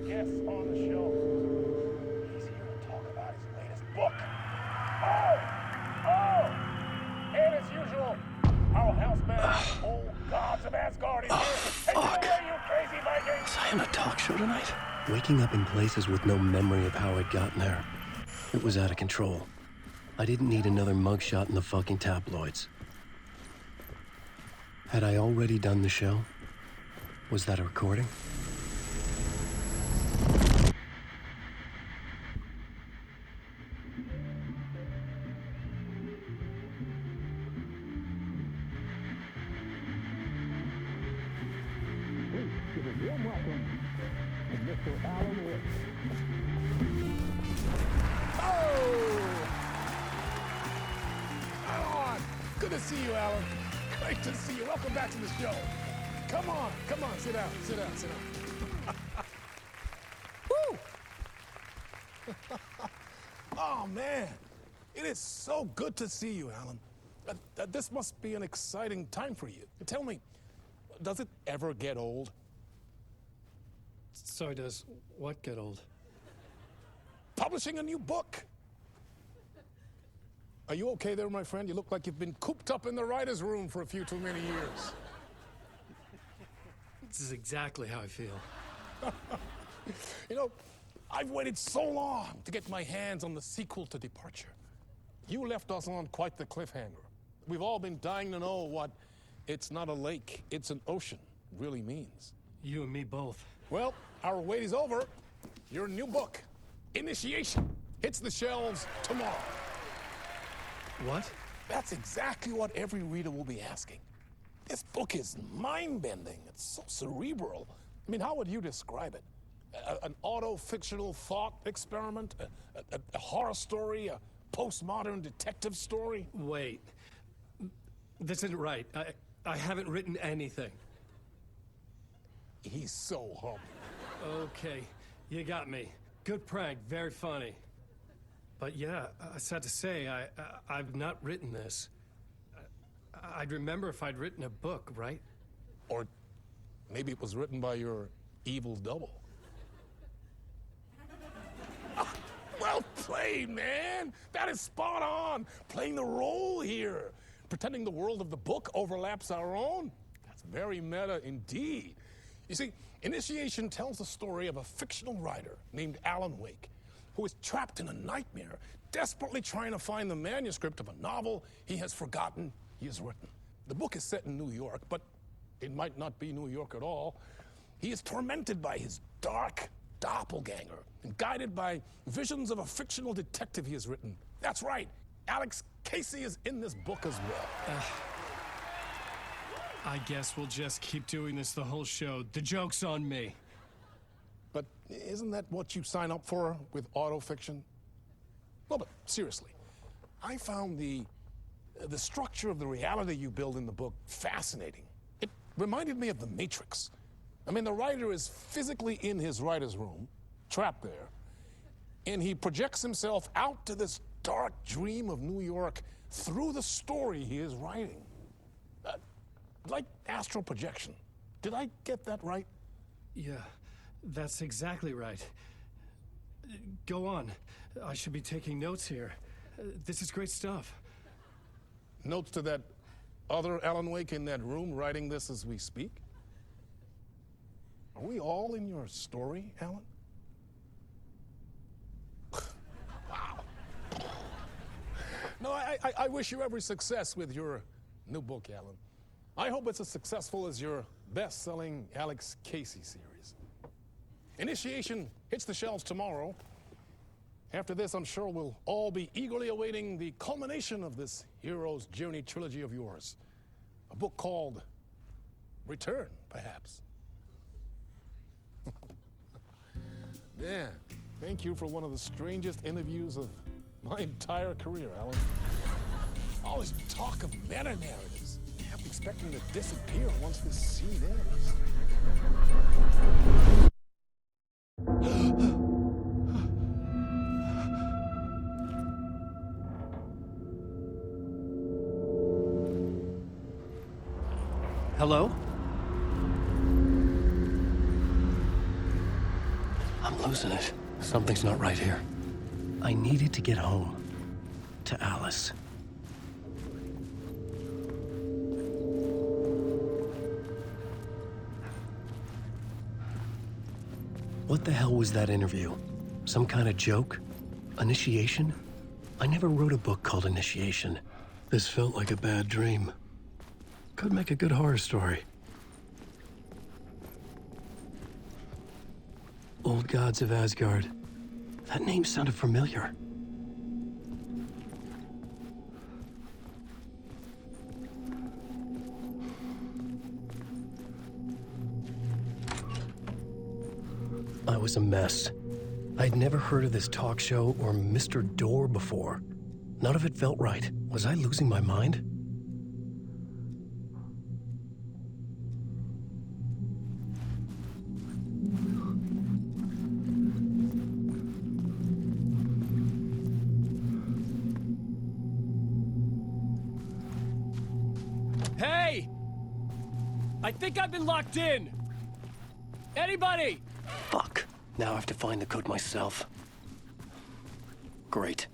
guests on the show. He's here to talk about his latest book. And as usual, our house band, old gods of Asgard, is here. Take it away, you crazy Viking! Was I on a talk show tonight? Waking up in places with no memory of how I'd gotten there. It was out of control. I didn't need another mugshot in the fucking tabloids. Had I already done the show? Was that a recording? Good to see you, Alan. Great to see you. Welcome back to the show. Come on, sit down. Woo! Oh, man. It is so good to see you, Alan. This must be an exciting time for you. Tell me, does it ever get old? Sorry, does what get old? Publishing a new book. Are you okay there, my friend? You look like you've been cooped up in the writer's room for a few too many years. This is exactly how I feel. You know, I've waited so long to get my hands on the sequel to Departure. You left us on quite the cliffhanger. We've all been dying to know what "it's not a lake, it's an ocean" really means. You and me both. Well, our wait is over. Your new book, Initiation, hits the shelves tomorrow. What? That's exactly what every reader will be asking. This book is mind-bending. It's so cerebral. I mean, how would you describe it? An auto-fictional thought experiment? A horror story? A postmodern detective story? Wait. This isn't right. I haven't written anything. He's so humble. Okay, you got me. Good prank, very funny. But yeah, sad to say, I've not written this. I'd remember if I'd written a book, right? Or maybe it was written by your evil double. Well played, man. That is spot on. Playing the role here. Pretending the world of the book overlaps our own. That's very meta indeed. You see, Initiation tells the story of a fictional writer named Alan Wake, who is trapped in a nightmare, desperately trying to find the manuscript of a novel he has forgotten he has written. The book is set in New York, but it might not be New York at all. He is tormented by his dark doppelganger and guided by visions of a fictional detective he has written. That's right, Alex Casey is in this book as well. I guess we'll just keep doing this the whole show. The joke's on me. But isn't that what you sign up for with autofiction? No, but seriously, I found the structure of the reality you build in the book fascinating. It reminded me of The Matrix. I mean, the writer is physically in his writer's room, trapped there, and he projects himself out to this dark dream of New York through the story he is writing. Like astral projection. Did I get that right? Yeah, that's exactly right. Go on. I should be taking notes here. This is great stuff. Notes to that other Alan Wake in that room writing this as we speak? Are we all in your story, Alan? Wow. No, I wish you every success with your new book, Alan. I hope it's as successful as your best-selling Alex Casey series. Initiation hits the shelves tomorrow. After this, I'm sure we'll all be eagerly awaiting the culmination of this hero's journey trilogy of yours. A book called Return, perhaps. Man, thank you for one of the strangest interviews of my entire career, Alan. All this talk of meta-narratives. I'm expecting to disappear once this scene ends. Hello? I'm losing it. Something's not right here. I needed to get home. To Alice. What the hell was that interview? Some kind of joke? Initiation? I never wrote a book called Initiation. This felt like a bad dream. Could make a good horror story. Old Gods of Asgard. That name sounded familiar. I was a mess. I'd never heard of this talk show or Mr. Door before. None of it felt right. Was I losing my mind? Hey! I think I've been locked in! Anybody? Fuck. Now I have to find the code myself. Great.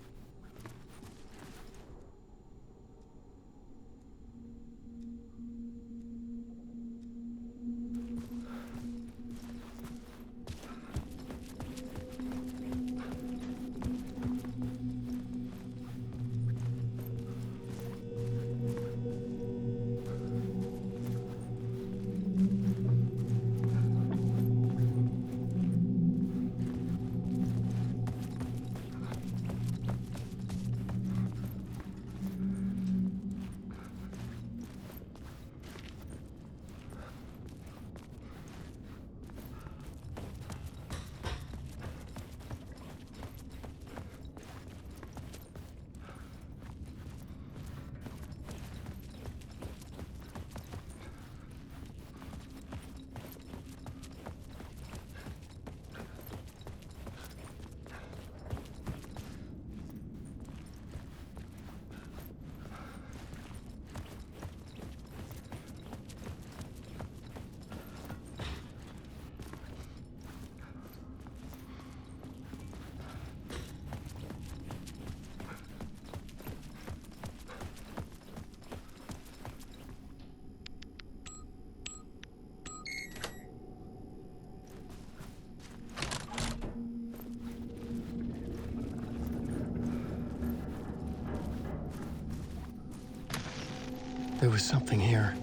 There was something here.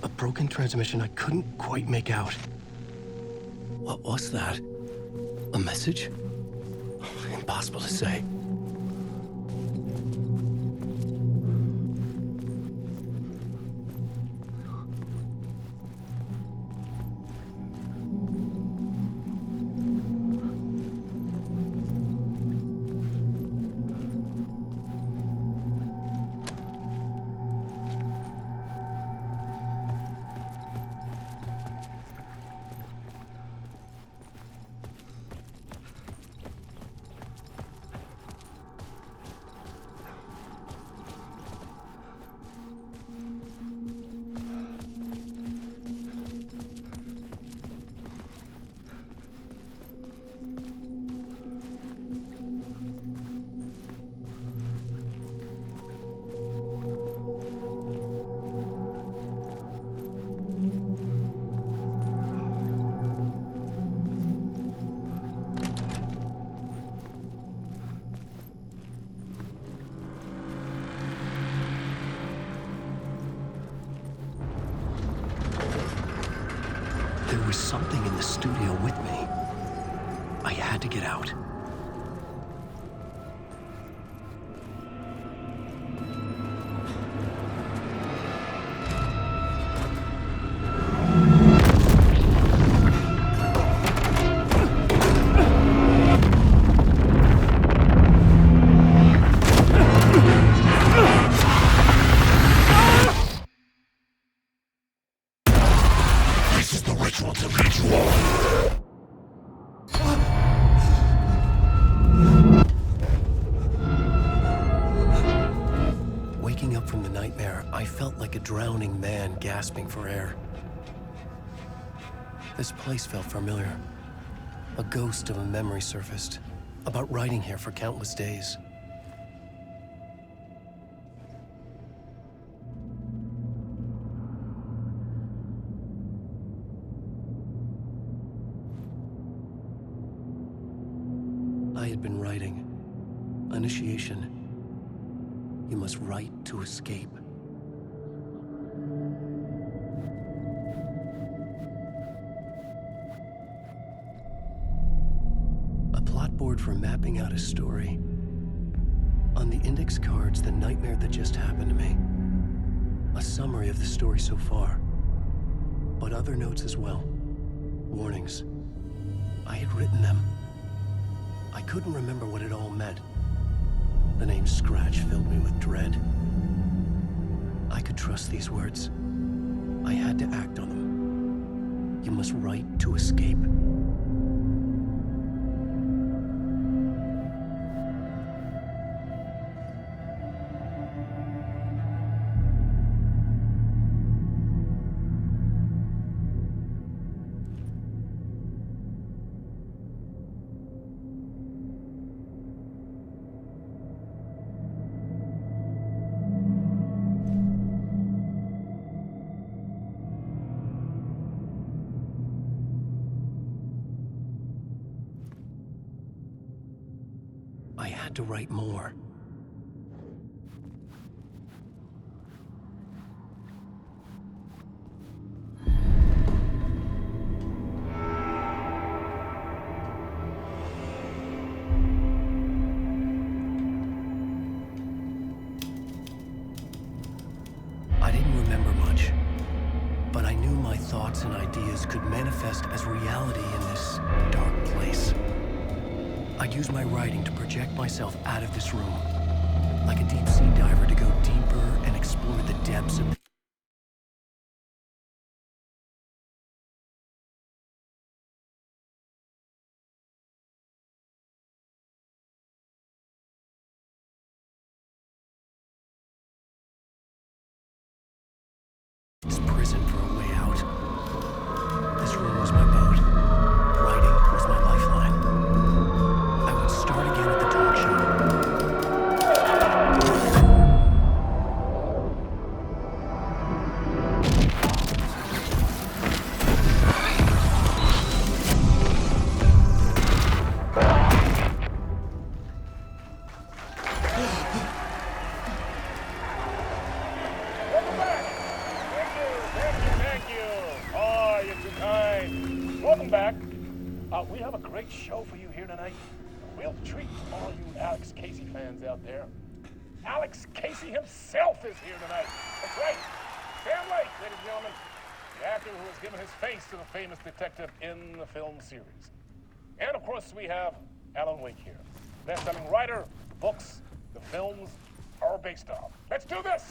A broken transmission I couldn't quite make out. What was that? A message? Impossible to say. There was something in the studio with me. I had to get out. Waking up from the nightmare, I felt like a drowning man gasping for air. This place felt familiar. A ghost of a memory surfaced about writing here for countless days. I had been writing. Initiation. You must write to escape. A plot board for mapping out a story. On the index cards, the nightmare that just happened to me. A summary of the story so far. But other notes as well. Warnings. I had written them. I couldn't remember what it all meant. The name Scratch filled me with dread. I could trust these words. I had to act on them. You must write to escape. I had to write more. I didn't remember much, but I knew my thoughts and ideas could manifest as reality in this dark place. I'd use my writing to project myself out of this room, like a deep-sea diver to go deeper and explore the depths of this prison for a way out. This room was my boat. Writing was my lifeline. I would start again at the talk show. Welcome back. Thank you. Oh, you're too kind. Welcome back. We have a great show for you here tonight. A real treat for all you Alex Casey fans out there. Alex Casey himself is here tonight. That's right. Sam Lake, ladies and gentlemen. The actor who has given his face to the famous detective in the film series. And of course, we have Alan Wake here. Best-selling writer, the books, the films are based on. Let's do this!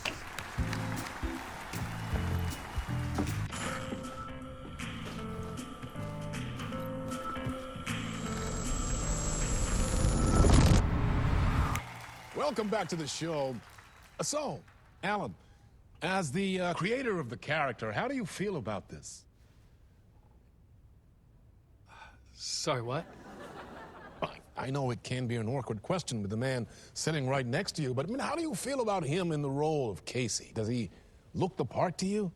Welcome back to the show. So, Alan, as the creator of the character, how do you feel about this? Sorry, what? I know it can be an awkward question with the man sitting right next to you, but I mean, how do you feel about him in the role of Casey? Does he look the part to you?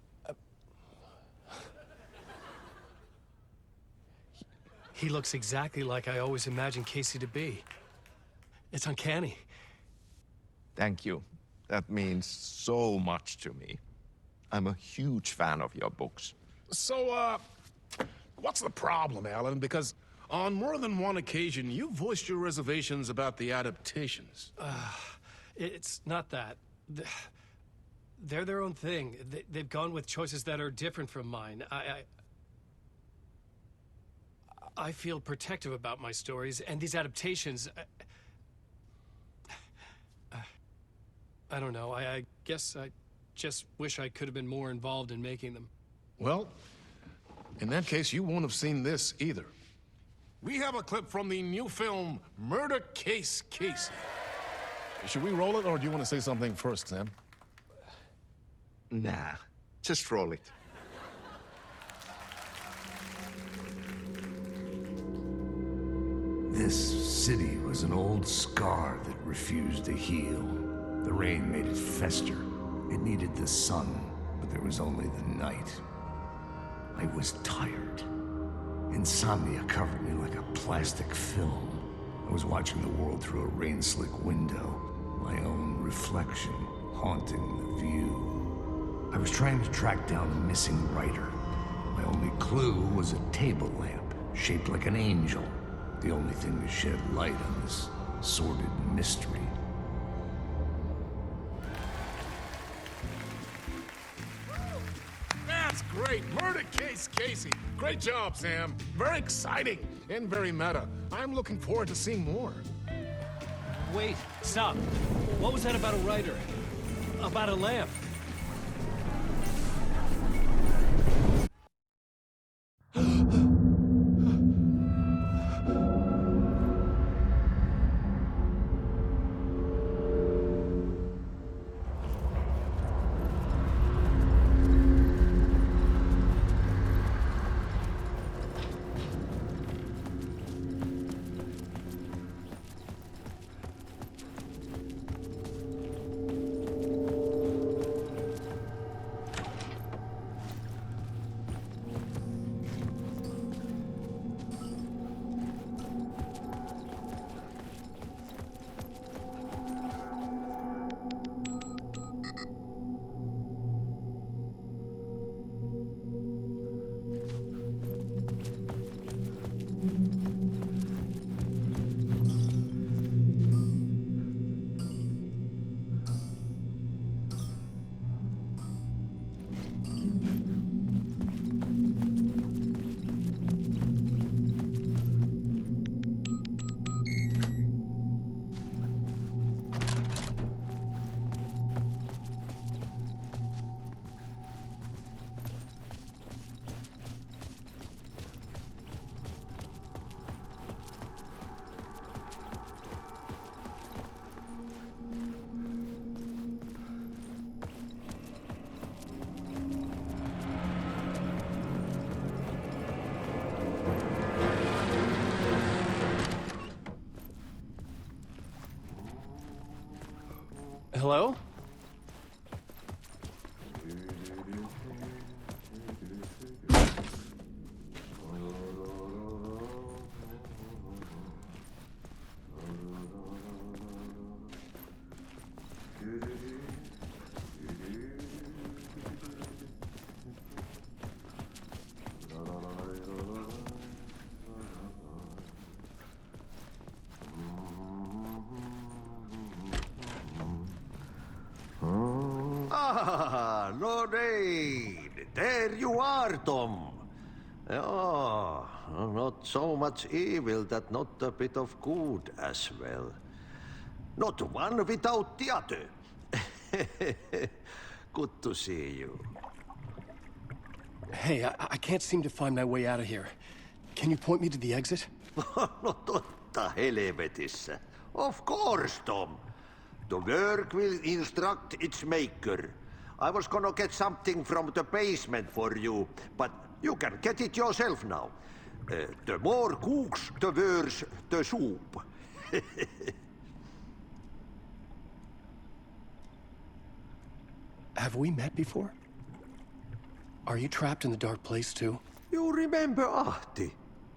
He looks exactly like I always imagined Casey to be. It's uncanny. Thank you. That means so much to me. I'm a huge fan of your books. So, what's the problem, Alan? Because on more than one occasion, you voiced your reservations about the adaptations. It's not that. They're their own thing. They've gone with choices that are different from mine. I feel protective about my stories, and these adaptations... I don't know. I guess I just wish I could have been more involved in making them. Well, in that case, you won't have seen this either. We have a clip from the new film, Murder Case Casey. Should we roll it, or do you want to say something first, Sam? Nah, just roll it. This city was an old scar that refused to heal. The rain made it fester. It needed the sun, but there was only the night. I was tired. Insomnia covered me like a plastic film. I was watching the world through a rain-slick window, my own reflection haunting the view. I was trying to track down a missing writer. My only clue was a table lamp, shaped like an angel. The only thing to shed light on this sordid mystery. That's great. Murder case, Casey. Great job, Sam. Very exciting and very meta. I'm looking forward to seeing more. Wait, stop. What was that about a writer? About a lamp? Hello? Ah, Lorraine! There you are, Tom. Oh, not so much evil that not a bit of good as well. Not one without the other. Good to see you. Hey, I can't seem to find my way out of here. Can you point me to the exit? No totta helvetissä. Of course, Tom. The work will instruct its maker. I was gonna get something from the basement for you, but you can get it yourself now. The more cooks, the worse the soup. Have we met before? Are you trapped in the dark place too? You remember Ahti,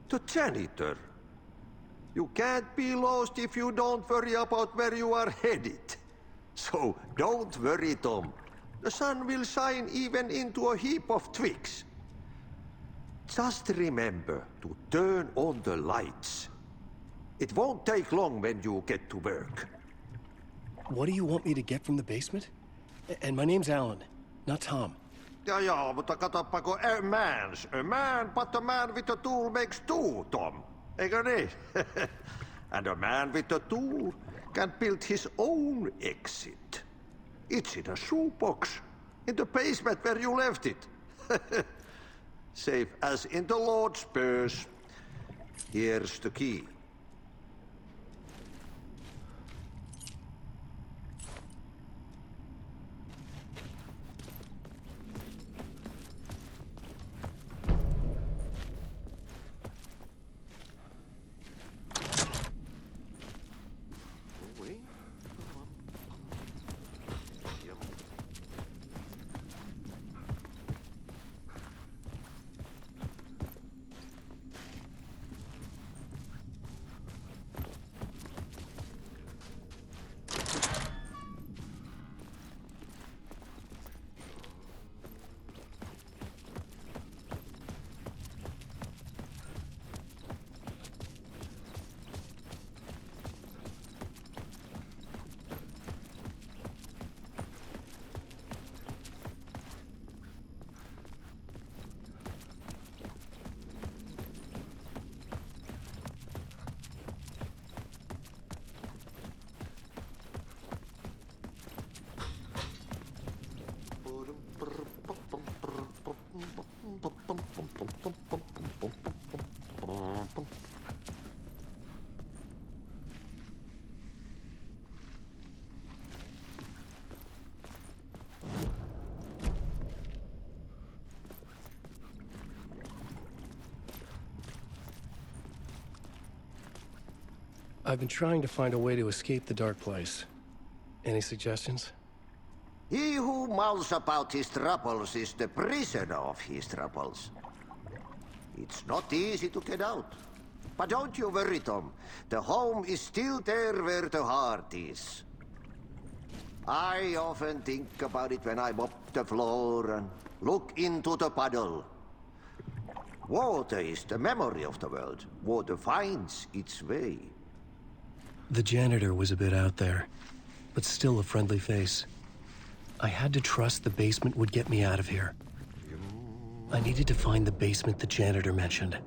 the janitor. You can't be lost if you don't worry about where you are headed. So don't worry, Tom. The sun will shine even into a heap of twigs. Just remember to turn on the lights. It won't take long when you get to work. What do you want me to get from the basement? And my name's Alan, not Tom. Ja, mutta katsopako a man, but a man with a tool makes two, Tom. Eikö niin? And a man with a tool can build his own exit. It's in a shoebox, in the basement where you left it. Safe as in the Lord's purse. Here's the key. I've been trying to find a way to escape the dark place. Any suggestions? He who mouths about his troubles is the prisoner of his troubles. It's not easy to get out. But don't you worry, Tom. The home is still there where the heart is. I often think about it when I mop the floor and look into the puddle. Water is the memory of the world. Water finds its way. The janitor was a bit out there, but still a friendly face. I had to trust the basement would get me out of here. I needed to find the basement the janitor mentioned.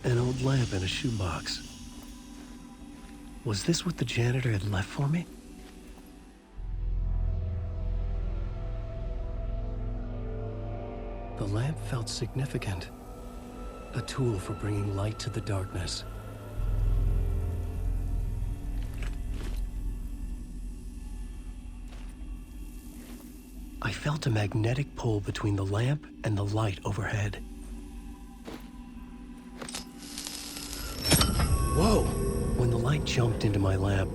An old lamp in a shoebox. Was this what the janitor had left for me? The lamp felt significant. A tool for bringing light to the darkness. I felt a magnetic pull between the lamp and the light overhead. Whoa! When the light jumped into my lamp,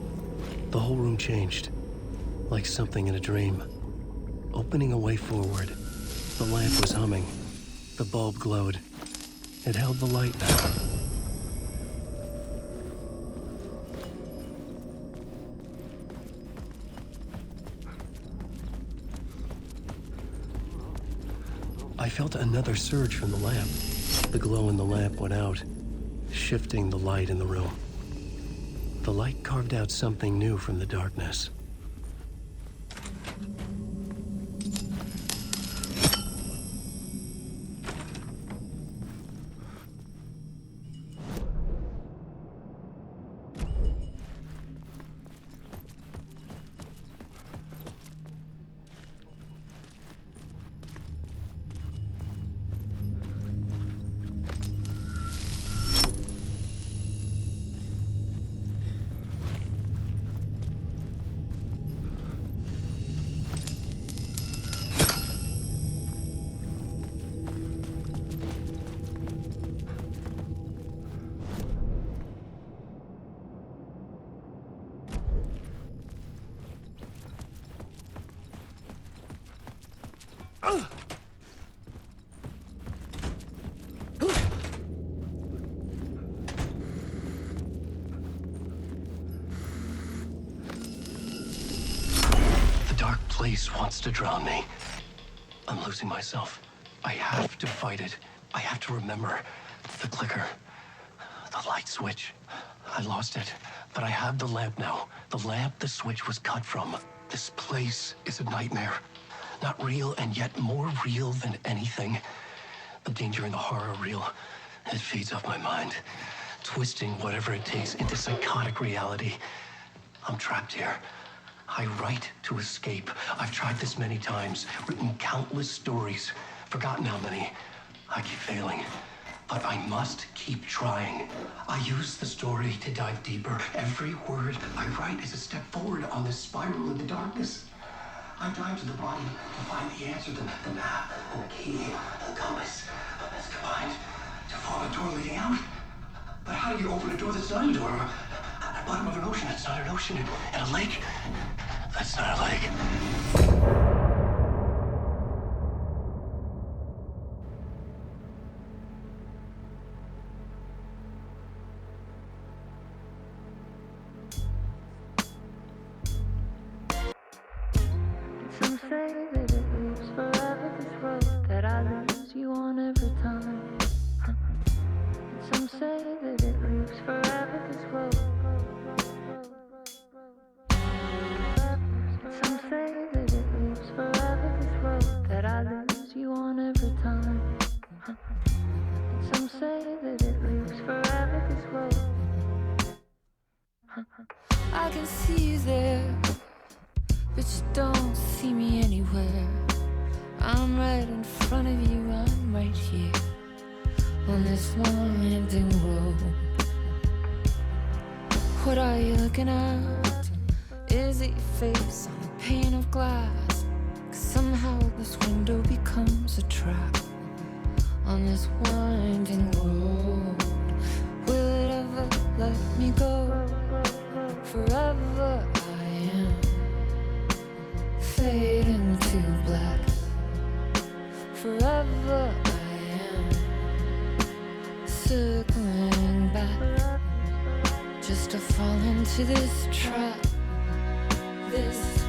the whole room changed, like something in a dream. Opening a way forward, the lamp was humming. The bulb glowed. It held the light now. I felt another surge from the lamp. The glow in the lamp went out, shifting the light in the room. The light carved out something new from the darkness. Place wants to drown me. I'm losing myself. I have to fight it. I have to remember. The clicker. The light switch. I lost it. But I have the lamp now. The lamp the switch was cut from. This place is a nightmare. Not real, and yet more real than anything. The danger and the horror real. It feeds off my mind. Twisting whatever it takes into psychotic reality. I'm trapped here. I write to escape. I've tried this many times, written countless stories, forgotten how many. I keep failing, but I must keep trying. I use the story to dive deeper. Every word I write is a step forward on this spiral in the darkness. I dive to the bottom to find the answer, the map, and the key, and the compass. It's combined to form a door leading out. But how do you open a door that's not a door? bottom of an ocean. That's not an ocean. And a lake. That's not a lake. Some say that it lives forever, this road that I lose you on every time. Some say that it lives forever, this road. Some say that it lives forever, this road that I lose you on every time. Some say that it lives forever, this road. I can see you there, but you don't see me anywhere. I'm right in front of you, I'm right here on this winding road. What are you looking at? Is it your face on a pane of glass? 'Cause somehow this window becomes a trap on this winding road. Will it ever let me go? Forever I am fading to black. Forever I am circling back, just to fall into this trap. This